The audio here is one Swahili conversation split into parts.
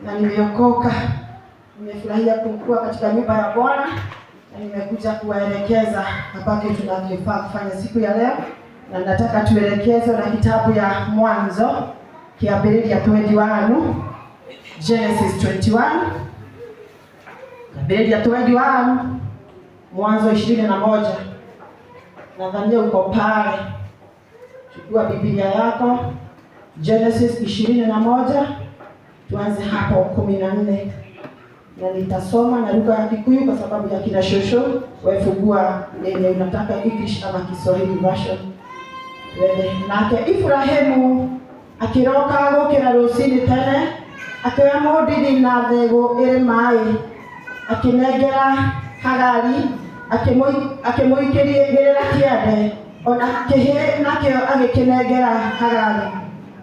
na nimeokoka. Nimefurahia kukua katika nyumba ya Bwana na nimekuja kuwaelekeza ambapo tunavyofaa kufanya siku ya leo, na nataka tuelekezwe na kitabu ya Mwanzo kiambĩrĩria 21, Genesis 21, kiambĩrĩria 21, Mwanzo 21. Nadhania uko pale. Chukua Biblia yako, Genesis 21, tuanze hapo 14. Na nitasoma na lugha ya Kikuyu kwa sababu ya kina shosho, wefungua yenye unataka English ama Kiswahili version. Nake Ibrahimu akiroka gukira rucini tene, akioya mũndithi na thegũ ĩrĩ maĩ, akinengera Hagari, akĩmũikĩrĩra kĩande, ona kĩhĩ nakĩo agĩkĩnengera Hagari,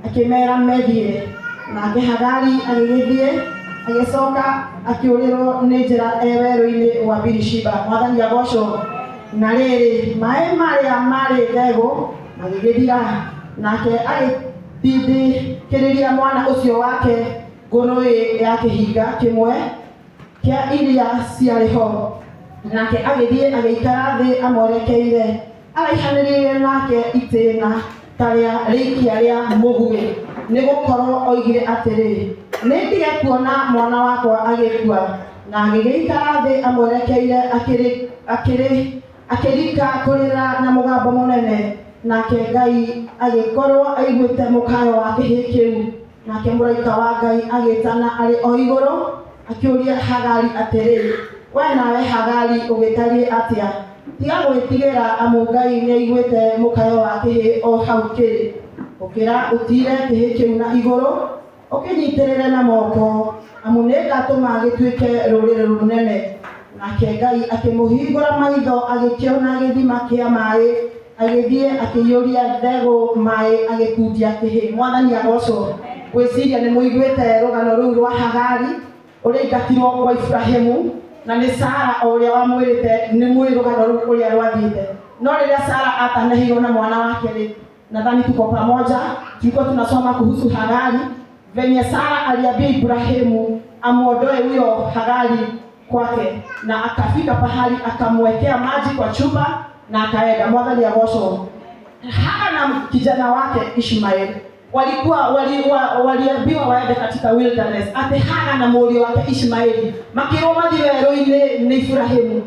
akĩmera methiĩ. Nake Hagari agĩgĩthiĩ, agĩcoka akĩũrĩrwo nĩ njĩra werũ-inĩ wa Birishiba. Mwathani agocwo. Na rĩrĩ, maĩ marĩa marĩ thegũ magĩgĩthira, nake agĩthithĩkĩrĩria mwana ũcio wake ngũrũĩ ya kĩhinga kĩmwe kĩa iria ciarĩ ho. Nake agĩthiĩ agĩikara thĩ amwerekeire, araihanĩrĩire nake itĩna tarĩa rĩikia rĩa mũguĩ, nĩgũkorwo oigire atĩrĩ, nĩndige kuona mwana wakwa agĩkua. Na agĩgĩikara thĩ amwerekeire akĩrika kũrĩra na mũgambo mũnene. Nake Ngai agĩkorwo aiguĩte mũkayo wa kĩhĩ kĩu. Nake mũraika wa Ngai agĩtana arĩ o igũrũ, akĩũria Hagari atĩrĩ, we nawe Hagari ũgĩtariĩ atĩa? Tiga gwĩtigĩra, amu Ngai nĩaiguĩte mũkayo wa kĩhĩ o hau kĩrĩ. Ũkĩra ũtire kĩhĩ kĩu na igũrũ, ũkĩnyitĩrĩre na moko, amu nĩngatũma gĩtuĩke rũrĩrĩ rũnene. Nake Ngai akĩmũhingũra maitho, agĩkĩona gĩthima kĩa maĩ, agĩthiĩ akĩiyũria thegũ maĩ, agĩkundia kĩhĩ. Mwathani agocwo. Gwĩciria nĩ mũiguĩte rũgano rũu rwa Hagari ũrĩa aingatirwo kwa Ibrahimu, na nĩ Sara ũrĩa wamwĩrĩte nĩ mwĩ rũgano rũu ũrĩa rwathiĩte. No rĩrĩa Sara atanahirwo na mwana wake rĩ, nadhani tuko pamoja, tulikuwa tunasoma kuhusu Hagari venye Sara aliambia Ibrahimu amuondoe huyo Hagari kwake, na akafika pahali akamwekea maji kwa chupa na akaenda. Mwathani agocwo. Hana na kijana wake Ishmael waliambiwa waende katika wilderness. Ate Hana na mũriũ wake Ishmaeli makĩrwo mathiĩ werũ-inĩ nĩ Ibrahimu.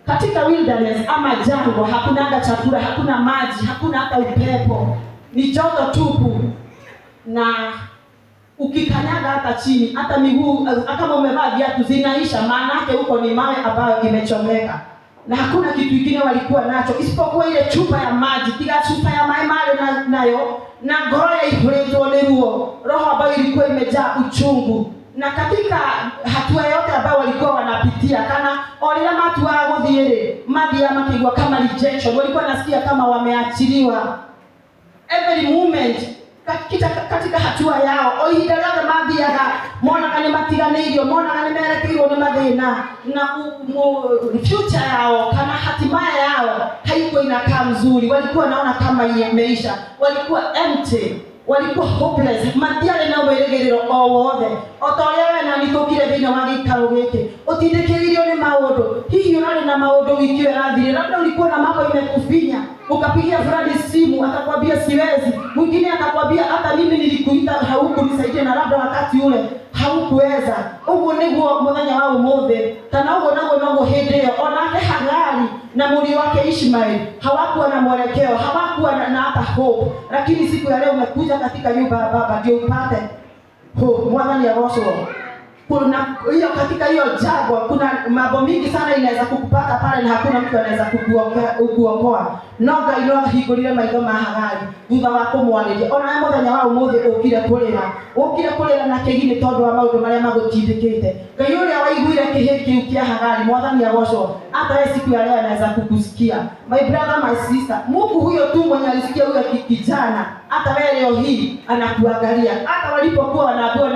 Katika wilderness ama jangwa hakuna chakula, hakuna maji, hakuna hata upepo, ni joto tupu, na ukikanyaga hata chini, hata miguu kama umevaa viatu zinaisha, maana yake huko ni mawe ambayo imechomeka. Na hakuna kitu kingine walikuwa nacho isipokuwa ile chupa ya maji, tiga chupa ya maji mali nayo, na ngoro ya ihurĩtwo nĩ ruo, roho ambayo ilikuwa imejaa uchungu. Na katika hatua yote ambayo walikuwa wanapitia, kana olile matuaga gũthiĩ mathia makigwa kama rejection, walikuwa nasikia kama wameachiliwa. Every moment katika hatua yao o ihinda rĩothe mathiaga monaga nĩ matiganĩirio, monaga nĩ merekeirwo nĩ mathĩna, na future yao kana hatima yao haikuwa inakaa mzuri. Walikuwa naona kama imeisha, walikuwa empty, walikuwa hopeless, matiarĩ na wĩrĩgĩrĩro o wothe. O ta ũrĩa we na nitũkire thĩinĩ wa gĩikaro gĩkĩ, ũtindĩkĩrĩirio nĩ maũndũ. Hihi ũrarĩ na maũndũ wiki ĩyo ĩrathirire, labda ulikuwa na mambo imekufinya, ukapigia fulani simu akakwambia siwezi, mwingine akakwambia hata mimi nilikuita haukunisaidia, na labda wakati ule haukuweza. Ũguo nĩguo mũthenya wa ũmũthĩ, kana ũguo naguo hĩndĩ ĩyo onake Hagari na mũriũ wake Ishmael hawakuwa na mwelekeo, hawakuwa na hata hope. Lakini siku ya leo umekuja katika nyumba ya Baba ndio upate hope. Mwathani agocwo. Kuna hiyo katika hiyo jangwa kuna mambo mingi sana inaweza kukupata pale, na hakuna mtu anaweza kukuokoa. No Ngai no ahingũrire maitho ma Hagari thutha wa kũmwarĩria. Ona mũthenya wa ũmũthĩ ũkire kũrĩra na kĩgini tondũ wa maũndũ marĩa magũtindĩkĩte. Ngai ũrĩa waiguire kĩhĩ kĩu kĩa Hagari, Mwathani agocwo, hata wewe siku ya leo anaweza kukusikia. My brother, my sister, Mungu huyo tu mwenye alisikia huyo kijana, hata wewe leo hii anakuangalia. Hata walipokuwa wanaambiwa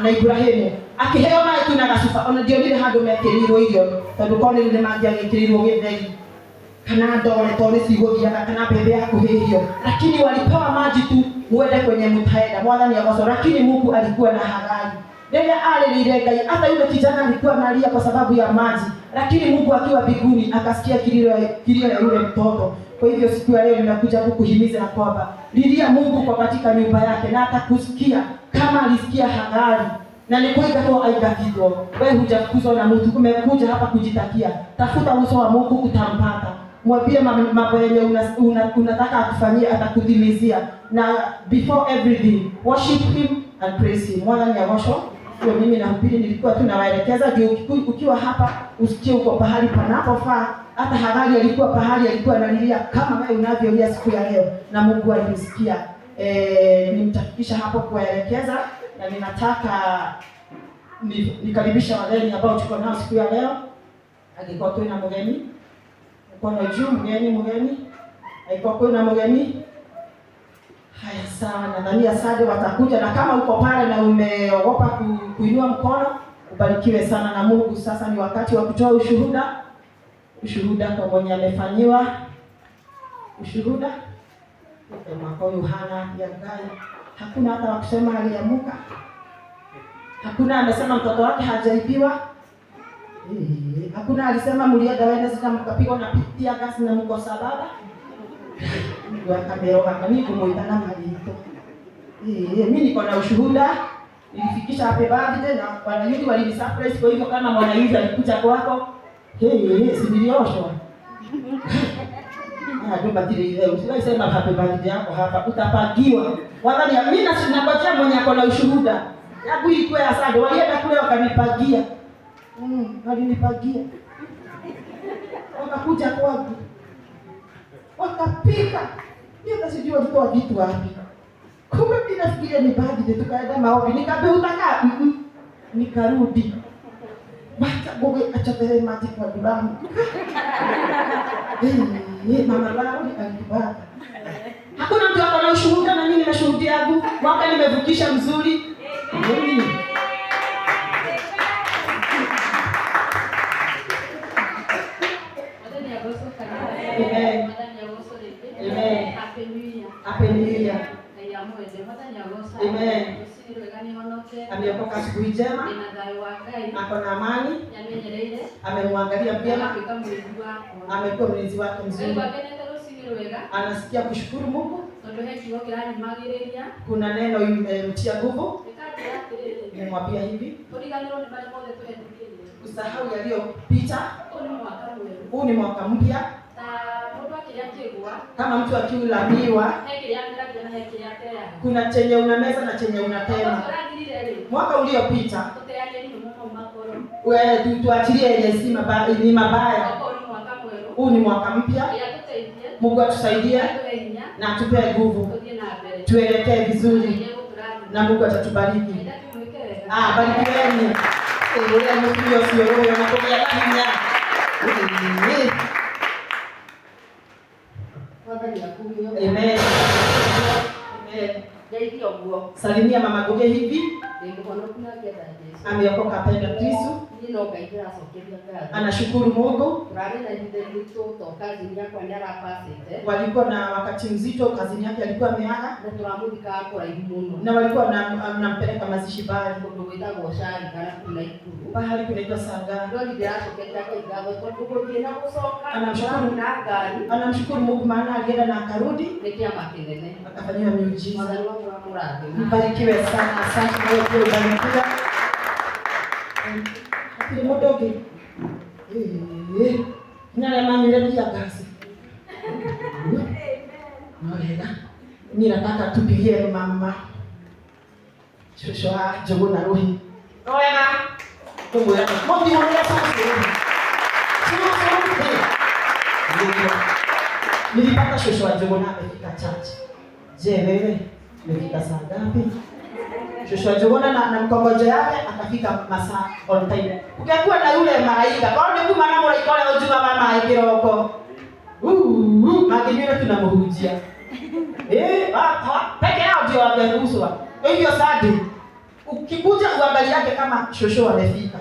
na Ibrahimu akiheo maĩ tu na gacuba, ona ndionire handũ mekĩrirwo irio, tondũ korwo nĩ mangĩagĩkĩrirwo gĩtheri kana ndore tondũ cigũthiaga kana mbembe ya kũhĩhio, lakini walipewa maji tu uende kwenye mtaenda. Mwathani agocwo. Lakini Mungu alikuwa na Hagari, Ndio alililenga. Hata yule kijana alikuwa analia kwa sababu ya maji, lakini Mungu akiwa mbinguni akasikia kilio ya yule mtoto. Kwa hivyo siku ya leo ninakuja kukuhimiza ya kwamba lilia Mungu kwa katika nyumba yake, na atakusikia kama alisikia Hagari. Na ni kweli kwa aidakito. Wewe hujafukuzwa na mtu, umekuja hapa kujitakia. Tafuta uso wa Mungu utampata. Mwambie mambo yenye unataka akufanyie, atakutimizia. Na before everything, worship him and praise him. Mwana ni ya worship. Kwa mimi nahubiri, nilikuwa tu nawaelekeza juu ukiwa hapa usikie uko pahali panapofaa. Hata Hagari alikuwa pahali alikuwa analilia kama wewe unavyolia siku ya leo, na Mungu alimsikia. Nimtafikisha hapo kuwaelekeza, na ninataka nikaribisha wageni ambao tuko nao siku ya leo. Alikuwa tu na mgeni. Kwa juu mgeni. Alikuwa kuna mgeni. Haya sawa, nadhani asante watakuja, na kama uko pale na umeogopa kuinua mkono, ubarikiwe sana na Mungu. Sasa ni wakati wa kutoa ushuhuda kwa mwenye amefanyiwa ushuhuda. Kwa Yohana ya Gai, hakuna hata wakusema aliamuka. Hakuna amesema mtoto wake hajaibiwa. Hakuna alisema mlienda Wednesday mkapigwa na pitia gasi na mko sababu. Ndio akameoka kani kumuitana malito. Mimi niko na ushuhuda. Nilifikisha happy birthday na bwana Yudi walini surprise, kwa hivyo kama mwana Yudi alikuja kwako, si nilioshwa. Ndio batile ile. Usisema happy birthday yako hapa utapagiwa. Wadhani mimi na sinapatia mwenye ako na ushuhuda. Yabu ilikuwa asante, walienda kule wakanipagia. Walinipagia. Wakakuja kwangu. Wakapika. Ndio sijui walitoa vitu wapi. Kumbe mimi nafikiria ni birthday, tukaenda maombi. Nikaambia utakaa. Nikarudi. Bata goge achapele mati kwa dulangu. Mama Lauri alibaka. Hakuna mtu ako na ushuhuda, na mimi nimeshuhudia yangu. Mwaka nimevukisha mzuri. Ameokoka siku njema. Ako na amani. Amemwangalia vyema. Amekuwa mlinzi wake mzuri. Anasikia kushukuru Mungu. Kuna neno imemtia nguvu. Nimemwambia hivi, usahau yaliyopita. Huu ni mwaka mpya. Kama mtu akiulamiwa, kuna chenye unameza na chenye unatema. Mwaka uliopita wewe tuachilie yenye ni mabaya. Huu ni mwaka mpya. Mungu atusaidie na atupe nguvu, tuelekee vizuri na Mungu atatubariki. Barikiweni. Ule mtu sio roho ya kuja kimya. Amen. Salimia mama Goge hivi. Ameokoka penda Kristo. Anashukuru Mungu. Walikuwa na wakati mzito, kazini yake alikuwa ameaga. Na walikuwa wanampeleka mazishi bali pahali kunaitwa Sanga. Anamshukuru Mungu maana alienda na akarudi. Akafanywa miujiza. Mbarikiwe sana. Asante kwa hiyo ubarikiwa. Akili modoge. Nyale mami ndio ya kazi. Mimi nataka tupigie mama Joshua Jogona Rohi. Oya. Mungu yako. Mungu yako sana. Nilipata Joshua Jogona amefika chache. Je, wewe umefika saa ngapi? Joshua Jogona na mkongojo yake akafika masaa on time. Ukiwa na yule malaika, kwa nini kuma na malaika wale ujuma mama aikiroko? Makinyume tunamhujia. Peke yao ndio wangeruhusiwa. Hivyo sadi ukikuja uangalie yake kama Joshua amefika.